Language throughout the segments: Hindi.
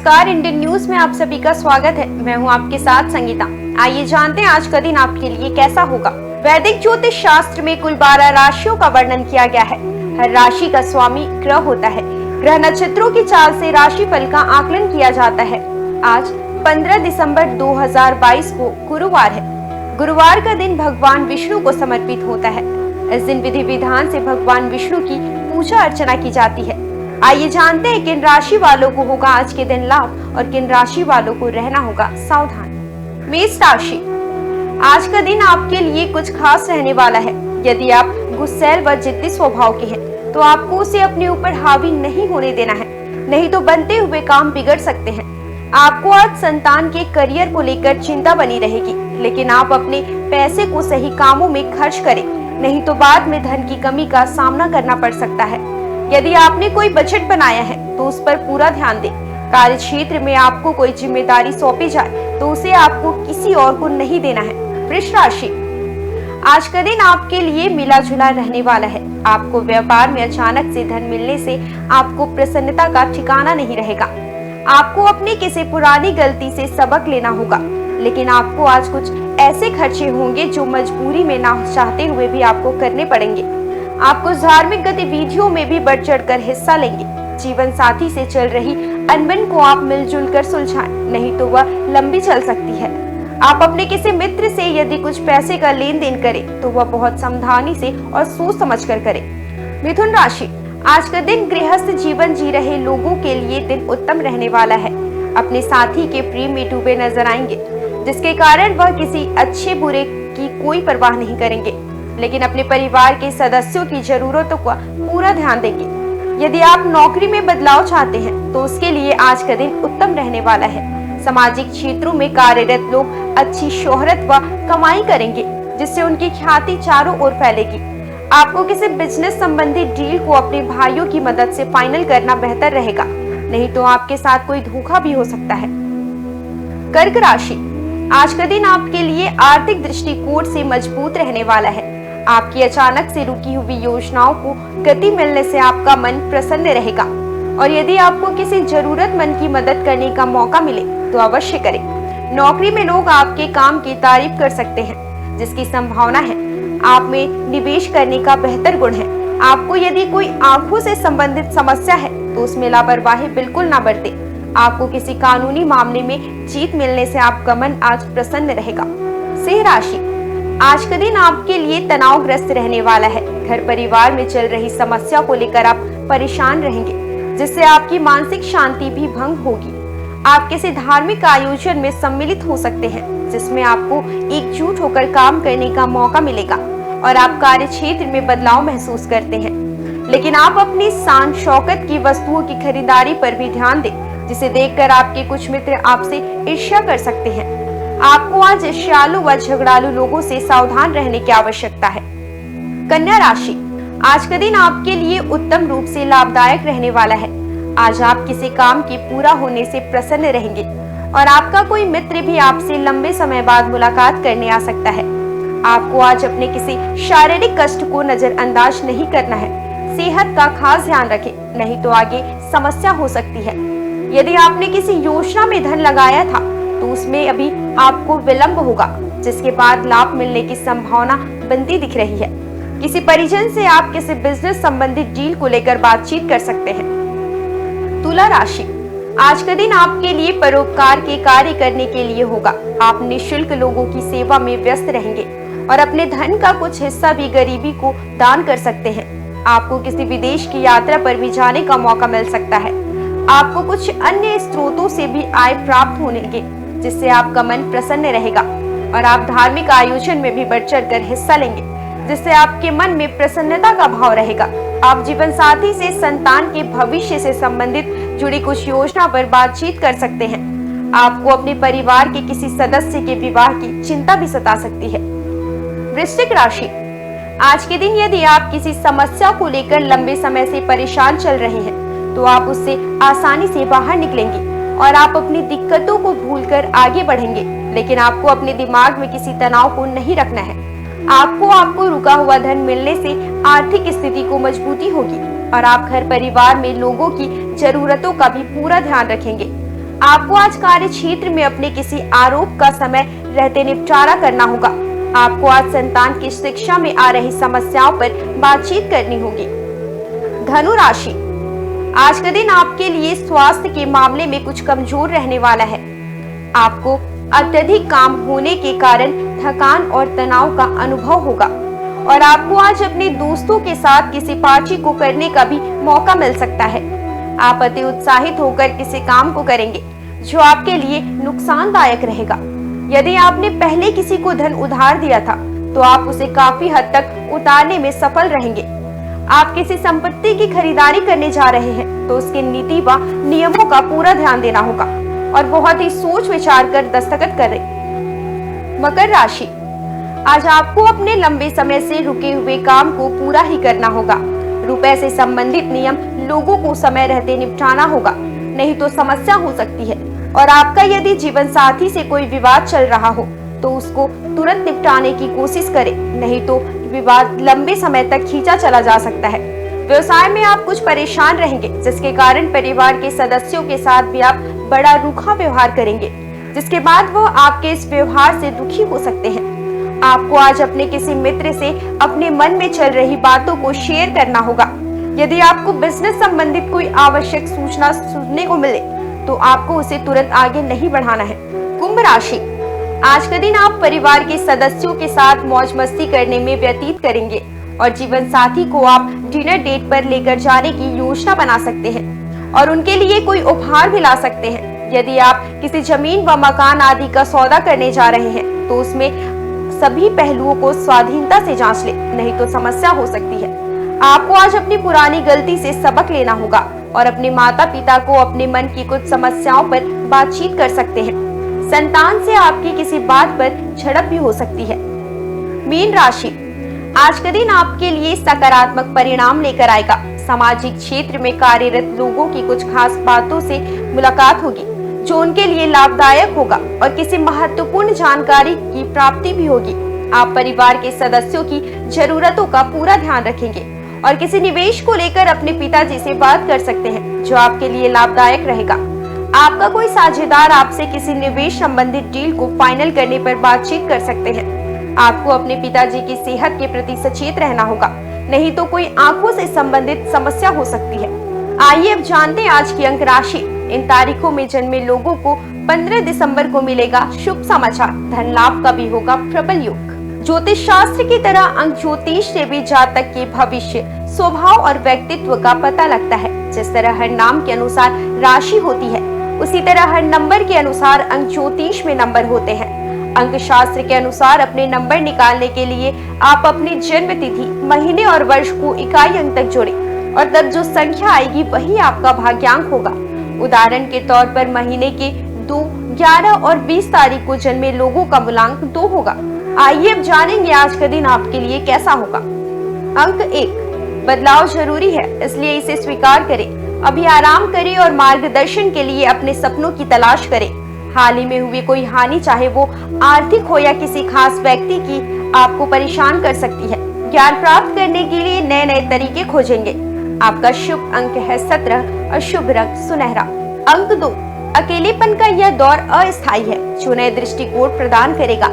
नमस्कार, इंडियन न्यूज में आप सभी का स्वागत है। मैं हूं आपके साथ संगीता। आइए जानते हैं आज का दिन आपके लिए कैसा होगा। वैदिक ज्योतिष शास्त्र में कुल 12 राशियों का वर्णन किया गया है। हर राशि का स्वामी ग्रह होता है। ग्रह नक्षत्रों की चाल से राशिफल का आकलन किया जाता है। आज 15 दिसंबर 2022 को गुरुवार है। गुरुवार का दिन भगवान विष्णु को समर्पित होता है। इस दिन विधि विधान से भगवान विष्णु की पूजा अर्चना की जाती है। आइए जानते हैं किन राशि वालों को होगा आज के दिन लाभ और किन राशि वालों को रहना होगा सावधान। मेष राशि, आज का दिन आपके लिए कुछ खास रहने वाला है। यदि आप गुस्सैल व जिद्दी स्वभाव के हैं तो आपको उसे अपने ऊपर हावी नहीं होने देना है, नहीं तो बनते हुए काम बिगड़ सकते हैं। आपको आज संतान के करियर को लेकर चिंता बनी रहेगी, लेकिन आप अपने पैसे को सही कामों में खर्च करें, नहीं तो बाद में धन की कमी का सामना करना पड़ सकता है। यदि आपने कोई बजट बनाया है तो उस पर पूरा ध्यान दें। कार्य क्षेत्र में आपको कोई जिम्मेदारी सौंपी जाए तो उसे आपको किसी और को नहीं देना है। वृष राशि, आज का दिन आपके लिए मिला जुला रहने वाला है। आपको व्यापार में अचानक से धन मिलने से आपको प्रसन्नता का ठिकाना नहीं रहेगा। आपको अपनी किसी पुरानी गलती से सबक लेना होगा, लेकिन आपको आज कुछ ऐसे खर्चे होंगे जो मजबूरी में ना चाहते हुए भी आपको करने पड़ेंगे। आपको धार्मिक गतिविधियों में भी बढ़ चढ़कर हिस्सा लेंगे। जीवन साथी से चल रही अनबन को आप मिलजुल कर सुलझाएं, नहीं तो वह लंबी चल सकती है। आप अपने किसी मित्र से यदि कुछ पैसे का लेन देन करें तो वह बहुत सावधानी से और सोच समझ कर करें। मिथुन राशि, आज का दिन गृहस्थ जीवन जी रहे लोगों के लिए दिन उत्तम रहने वाला है। अपने साथी के प्रेम में डूबे नजर आएंगे, जिसके कारण वह किसी अच्छे बुरे की कोई परवाह नहीं करेंगे, लेकिन अपने परिवार के सदस्यों की जरूरतों का पूरा ध्यान देंगे। यदि आप नौकरी में बदलाव चाहते हैं तो उसके लिए आज का दिन उत्तम रहने वाला है। सामाजिक क्षेत्रों में कार्यरत लोग अच्छी शोहरत व कमाई करेंगे, जिससे उनकी ख्याति चारों ओर फैलेगी। आपको किसी बिजनेस संबंधी डील को अपने भाइयों की मदद से फाइनल करना बेहतर रहेगा, नहीं तो आपके साथ कोई धोखा भी हो सकता है। कर्क राशि, आज का दिन आपके लिए आर्थिक दृष्टिकोण से मजबूत रहने वाला है। आपकी अचानक से रुकी हुई योजनाओं को गति मिलने से आपका मन प्रसन्न रहेगा, और यदि आपको किसी जरूरतमंद की मदद करने का मौका मिले तो अवश्य करें। नौकरी में लोग आपके काम की तारीफ कर सकते हैं, जिसकी संभावना है। आप में निवेश करने का बेहतर गुण है। आपको यदि कोई आंखों से संबंधित समस्या है तो उसमें लापरवाही बिल्कुल ना बरते। आपको किसी कानूनी मामले में जीत मिलने से आपका मन आज प्रसन्न रहेगा। सिंह राशि, आज का दिन आपके लिए तनावग्रस्त रहने वाला है। घर परिवार में चल रही समस्या को लेकर आप परेशान रहेंगे, जिससे आपकी मानसिक शांति भी भंग होगी। आप किसी धार्मिक आयोजन में सम्मिलित हो सकते हैं, जिसमें आपको एकजुट होकर काम करने का मौका मिलेगा, और आप कार्य क्षेत्र में बदलाव महसूस करते हैं। लेकिन आप अपनी शान शौकत की वस्तुओं की खरीदारी पर भी ध्यान दें, जिसे देखकर आपके कुछ मित्र आपसे ईर्ष्या कर सकते हैं। आपको आज ईर्ष्यालु व झगड़ालू लोगों से सावधान रहने की आवश्यकता है। कन्या राशि, आज का दिन आपके लिए उत्तम रूप से लाभदायक रहने वाला है। आज आप किसी काम के पूरा होने से प्रसन्न रहेंगे, और आपका कोई मित्र भी आपसे लंबे समय बाद मुलाकात करने आ सकता है। आपको आज अपने किसी शारीरिक कष्ट को नजरअंदाज नहीं करना है। सेहत का खास ध्यान रखें, नहीं तो आगे समस्या हो सकती है। यदि आपने किसी योजना में धन लगाया था तो उसमें अभी आपको विलंब होगा, जिसके बाद लाभ मिलने की संभावना बनती दिख रही है। किसी परिजन से आप किसी बिजनेस संबंधित डील को लेकर बातचीत कर सकते हैं। तुला राशि, आज का दिन आपके लिए परोपकार के कार्य करने के लिए होगा। आप निःशुल्क लोगों की सेवा में व्यस्त रहेंगे, और अपने धन का कुछ हिस्सा भी गरीबी को दान कर सकते हैं। आपको किसी विदेश की यात्रा पर भी जाने का मौका मिल सकता है। आपको कुछ अन्य स्रोतों से भी आय प्राप्त होंगे, जिससे आपका मन प्रसन्न रहेगा, और आप धार्मिक आयोजन में भी बढ़ चढ़कर हिस्सा लेंगे, जिससे आपके मन में प्रसन्नता का भाव रहेगा। आप जीवन साथी से संतान के भविष्य से संबंधित जुड़ी कुछ योजना पर बातचीत कर सकते हैं। आपको अपने परिवार के किसी सदस्य के विवाह की चिंता भी सता सकती है। वृश्चिक राशि, आज के दिन यदि आप किसी समस्या को लेकर लंबे समय से परेशान चल रहे हैं तो आप उससे आसानी से बाहर निकलेंगे, और आप अपनी दिक्कतों को भूलकर आगे बढ़ेंगे। लेकिन आपको अपने दिमाग में किसी तनाव को नहीं रखना है। आपको रुका हुआ धन मिलने से आर्थिक स्थिति को मजबूती होगी, और आप घर परिवार में लोगों की जरूरतों का भी पूरा ध्यान रखेंगे। आपको आज कार्य क्षेत्र में अपने किसी आरोप का समय रहते निपटारा करना होगा। आपको आज संतान की शिक्षा में आ रही समस्याओं पर बातचीत करनी होगी। धनु राशि, आज का दिन आपके लिए स्वास्थ्य के मामले में कुछ कमजोर रहने वाला है। आपको अत्यधिक काम होने के कारण थकान और तनाव का अनुभव होगा और आपको आज अपने दोस्तों के साथ किसी पार्टी को करने का भी मौका मिल सकता है। आप अति उत्साहित होकर किसी काम को करेंगे जो आपके लिए नुकसानदायक रहेगा। यदि आपने पहले किसी को धन उधार दिया था तो आप उसे काफी हद तक उतारने में सफल रहेंगे। आप किसी संपत्ति की खरीदारी करने जा रहे हैं तो उसके नीति व नियमों का पूरा ध्यान देना होगा और बहुत ही सोच विचार कर दस्तखत करें। मकर राशि, आज आपको अपने लंबे समय से रुके हुए काम को पूरा ही करना होगा। रुपए से संबंधित नियम लोगों को समय रहते निपटाना होगा, नहीं तो समस्या हो सकती है। और आपका यदि जीवन साथी से कोई विवाद चल रहा हो तो उसको तुरंत निपटाने की कोशिश करें, नहीं तो विवाद लंबे समय तक खींचा चला जा सकता है। व्यवसाय में आप कुछ परेशान रहेंगे, जिसके कारण परिवार के सदस्यों के साथ भी आप बड़ा रूखा व्यवहार करेंगे, जिसके बाद वो आपके इस व्यवहार से दुखी हो सकते हैं। आपको आज अपने किसी मित्र से अपने मन में चल रही बातों को शेयर करना होगा। यदि आपको बिजनेस संबंधित कोई आवश्यक सूचना सुनने को मिले तो आपको उसे तुरंत आगे नहीं बढ़ाना है। कुंभ राशि, आज का दिन आप परिवार के सदस्यों के साथ मौज मस्ती करने में व्यतीत करेंगे और जीवन साथी को आप डिनर डेट पर लेकर जाने की योजना बना सकते हैं और उनके लिए कोई उपहार भी ला सकते हैं। यदि आप किसी जमीन व मकान आदि का सौदा करने जा रहे हैं तो उसमें सभी पहलुओं को स्वाधीनता से जांच ले, नहीं तो समस्या हो सकती है। आपको आज अपनी पुरानी गलती से सबक लेना होगा और अपने माता पिता को अपने मन की कुछ समस्याओं पर बातचीत कर सकते हैं। संतान से आपकी किसी बात पर झड़प भी हो सकती है। मीन राशि, आज का दिन आपके लिए सकारात्मक परिणाम लेकर आएगा। सामाजिक क्षेत्र में कार्यरत लोगों की कुछ खास बातों से मुलाकात होगी जो उनके लिए लाभदायक होगा और किसी महत्वपूर्ण जानकारी की प्राप्ति भी होगी। आप परिवार के सदस्यों की जरूरतों का पूरा ध्यान रखेंगे और किसी निवेश को लेकर अपने पिताजी से बात कर सकते हैं जो आपके लिए लाभदायक रहेगा। आपका कोई साझेदार आपसे किसी निवेश संबंधित डील को फाइनल करने पर बातचीत कर सकते हैं। आपको अपने पिताजी की सेहत के प्रति सचेत रहना होगा, नहीं तो कोई आंखों से संबंधित समस्या हो सकती है। आइए अब जानते हैं आज की अंक राशि। इन तारीखों में जन्मे लोगों को 15 दिसंबर को मिलेगा शुभ समाचार। धन लाभ का भी होगा प्रबल योग। ज्योतिष शास्त्र की तरह अंक ज्योतिष से भी जातक के भविष्य, स्वभाव और व्यक्तित्व का पता लगता है। जिस तरह हर नाम के अनुसार राशि होती है, उसी तरह हर नंबर के अनुसार अंक ज्योतिष में नंबर होते हैं। अंक शास्त्र के अनुसार अपने नंबर निकालने के लिए आप अपनी जन्म तिथि, महीने और वर्ष को इकाई अंक तक जोड़ें और तब जो संख्या आएगी वही आपका भाग्यांक होगा। उदाहरण के तौर पर महीने के 2, 11 और 20 तारीख को जन्मे लोगों का मूलांक 2 होगा। आइए अब जानेंगे आज का दिन आपके लिए कैसा होगा। अंक 1, बदलाव जरूरी है, इसलिए इसे स्वीकार करें। अभी आराम करें और मार्गदर्शन के लिए अपने सपनों की तलाश करें। हाल ही में हुई कोई हानि, चाहे वो आर्थिक हो या किसी खास व्यक्ति की, आपको परेशान कर सकती है। ज्ञान प्राप्त करने के लिए नए नए तरीके खोजेंगे। आपका शुभ अंक है 17 और शुभ रंग सुनहरा। अंक 2, अकेलेपन का यह दौर अस्थायी है जो नए दृष्टिकोण प्रदान करेगा।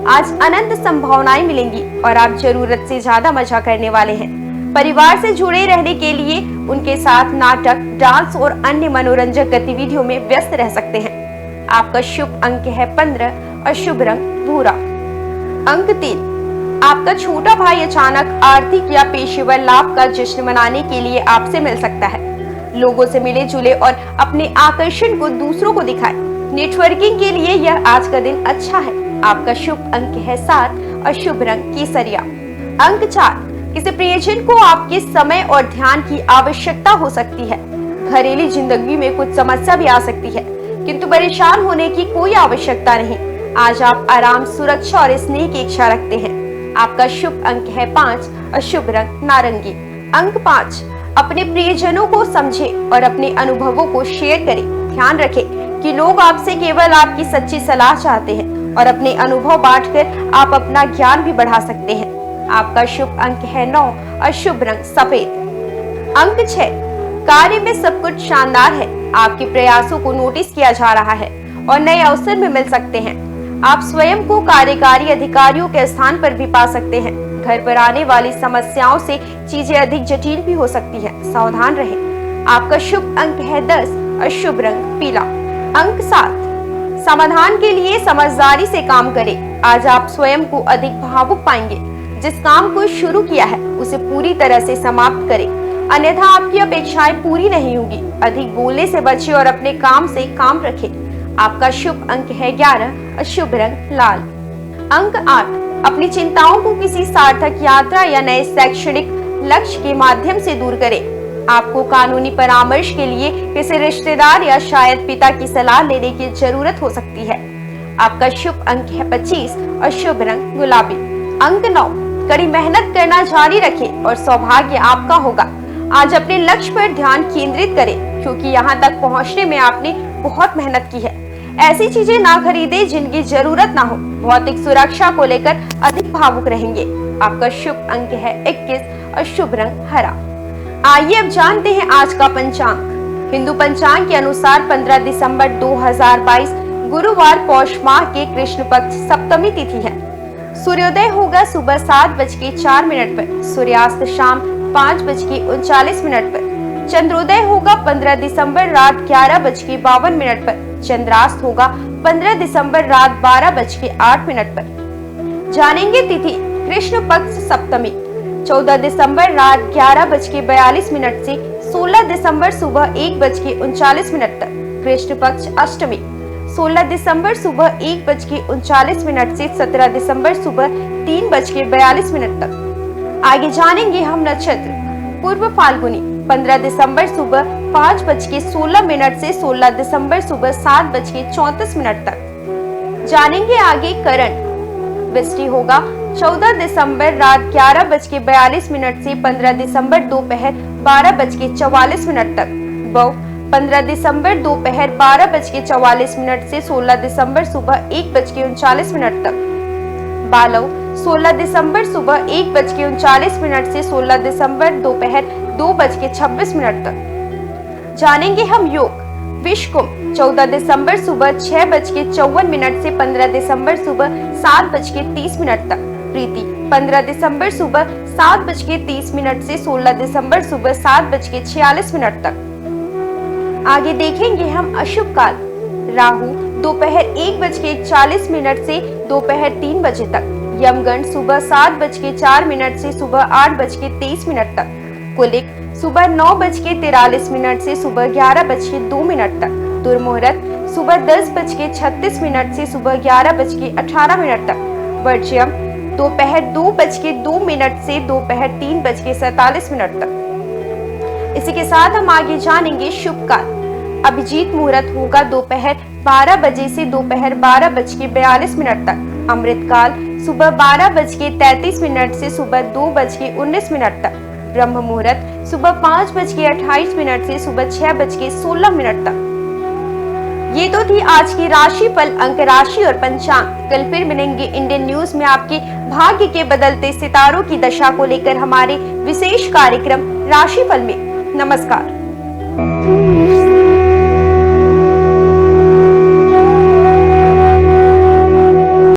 आज अनंत संभावनाएं मिलेंगी और आप जरूरत से ज्यादा मजा करने वाले हैं। परिवार से जुड़े रहने के लिए उनके साथ नाटक, डांस और अन्य मनोरंजक गतिविधियों में व्यस्त रह सकते हैं। आपका शुभ अंक है 15 और शुभ रंग भूरा। अंक 3, आपका छोटा भाई अचानक आर्थिक या पेशेवर लाभ का जश्न मनाने के लिए आपसे मिल सकता है। लोगों से मिले जुले और अपने आकर्षण को दूसरों को दिखाएं। नेटवर्किंग के लिए यह आज का दिन अच्छा है। आपका शुभ अंक है 7 और शुभ रंग केसरिया। अंक 4, किसी प्रियजन को आपके समय और ध्यान की आवश्यकता हो सकती है। घरेलू जिंदगी में कुछ समस्या भी आ सकती है, किंतु परेशान होने की कोई आवश्यकता नहीं। आज आप आराम, सुरक्षा और स्नेह की इच्छा रखते हैं। आपका शुभ अंक है 5 और शुभ रंग नारंगी। अंक 5, अपने प्रियजनों को समझें और अपने अनुभवों को शेयर करें। ध्यान रखें कि लोग आपसे केवल आपकी सच्ची सलाह चाहते हैं और अपने अनुभव बांटकर आप अपना ज्ञान भी बढ़ा सकते हैं। आपका शुभ अंक है 9 और शुभ रंग सफेद। अंक 6, कार्य में सब कुछ शानदार है। आपके प्रयासों को नोटिस किया जा रहा है और नए अवसर भी मिल सकते हैं। आप स्वयं को कार्यकारी अधिकारियों के स्थान पर भी पा सकते हैं। घर पर आने वाली समस्याओं से चीजें अधिक जटिल भी हो सकती है, सावधान रहें। आपका शुभ अंक है 10 और शुभ रंग पीला। अंक 7, समाधान के लिए समझदारी से काम करें। आज आप स्वयं को अधिक भावुक पाएंगे। जिस काम को शुरू किया है उसे पूरी तरह से समाप्त करें, अन्यथा आपकी अपेक्षाएं पूरी नहीं होगी। अधिक बोलने से बचें और अपने काम से काम रखें। आपका शुभ अंक है 11 और शुभ रंग लाल। अंक 8, अपनी चिंताओं को किसी सार्थक यात्रा या नए शैक्षणिक लक्ष्य के माध्यम से दूर करें। आपको कानूनी परामर्श के लिए किसी रिश्तेदार या शायद पिता की सलाह लेने की जरूरत हो सकती है। आपका शुभ अंक है 25 और शुभ रंग गुलाबी। अंक 9, कड़ी मेहनत करना जारी रखें और सौभाग्य आपका होगा। आज अपने लक्ष्य पर ध्यान केंद्रित करें, क्योंकि यहाँ तक पहुँचने में आपने बहुत मेहनत की है। ऐसी चीजें ना खरीदें जिनकी जरूरत ना हो। भौतिक सुरक्षा को लेकर अधिक भावुक रहेंगे। आपका शुभ अंक है 21 और शुभ रंग हरा। आइए अब जानते हैं आज का पंचांग। हिंदू पंचांग के अनुसार 15 दिसंबर 2022 गुरुवार पौष माह के कृष्ण पक्ष सप्तमी तिथि है। सूर्योदय होगा सुबह 7:04 पर, सूर्यास्त शाम 5:39 पर। चंद्रोदय होगा 15 दिसंबर रात 11:52 पर। चंद्रास्त होगा 15 दिसंबर रात 12:08 पर। जानेंगे तिथि कृष्ण पक्ष सप्तमी 14 दिसंबर रात 11:42 से 16 दिसंबर सुबह 1:39 तक। कृष्ण पक्ष अष्टमी 16 दिसंबर सुबह 1:39 से 17 दिसंबर सुबह 3:42 तक। आगे जानेंगे हम नक्षत्र पूर्व फाल्गुनी 15 दिसंबर सुबह 5:16 से 16 दिसंबर सुबह 7:34 तक। जानेंगे आगे करण वृष्टि होगा 14 दिसंबर रात 11:42 से 15 दिसंबर दोपहर 12:44 तक। बौ 15 दिसंबर दोपहर 12:44 से 16 दिसंबर सुबह 1:39 तक। बालव 16 दिसंबर सुबह 1:39 से 16 दिसंबर दोपहर 2:26 तक। जानेंगे हम योग विषकुंभ 14 दिसंबर सुबह 6:54 से 15 दिसंबर सुबह 7:30 तक। प्रीति 15 दिसंबर सुबह 7:30 से 16 दिसंबर सुबह 7:46 तक। आगे देखेंगे हम अशुभ काल राहु दोपहर 1:41 से दोपहर 3 बजे तक। यमगंड सुबह 7:04 से सुबह 8:23 तक। कुलिक सुबह 9:43 से सुबह 11:02 तक। दुर्मुहूर्त सुबह 10:36 से सुबह 11:18 तक। वर्ज्यम दोपहर 2:02 से दोपहर 3:47 तक। इसी के साथ हम आगे जानेंगे शुभ काल। अभिजीत मुहूर्त होगा दोपहर 12 बजे से दोपहर 12:42 तक। अमृत काल सुबह 12:33 से सुबह 2:19 तक। ब्रह्म मुहूर्त सुबह 5:28 से सुबह 6:16 तक। ये तो थी आज की राशिफल, अंक राशि और पंचांग। कल फिर मिलेंगे इंडियन न्यूज में आपके भाग्य के बदलते सितारों की दशा को लेकर हमारे विशेष कार्यक्रम राशिफल में। नमस्कार।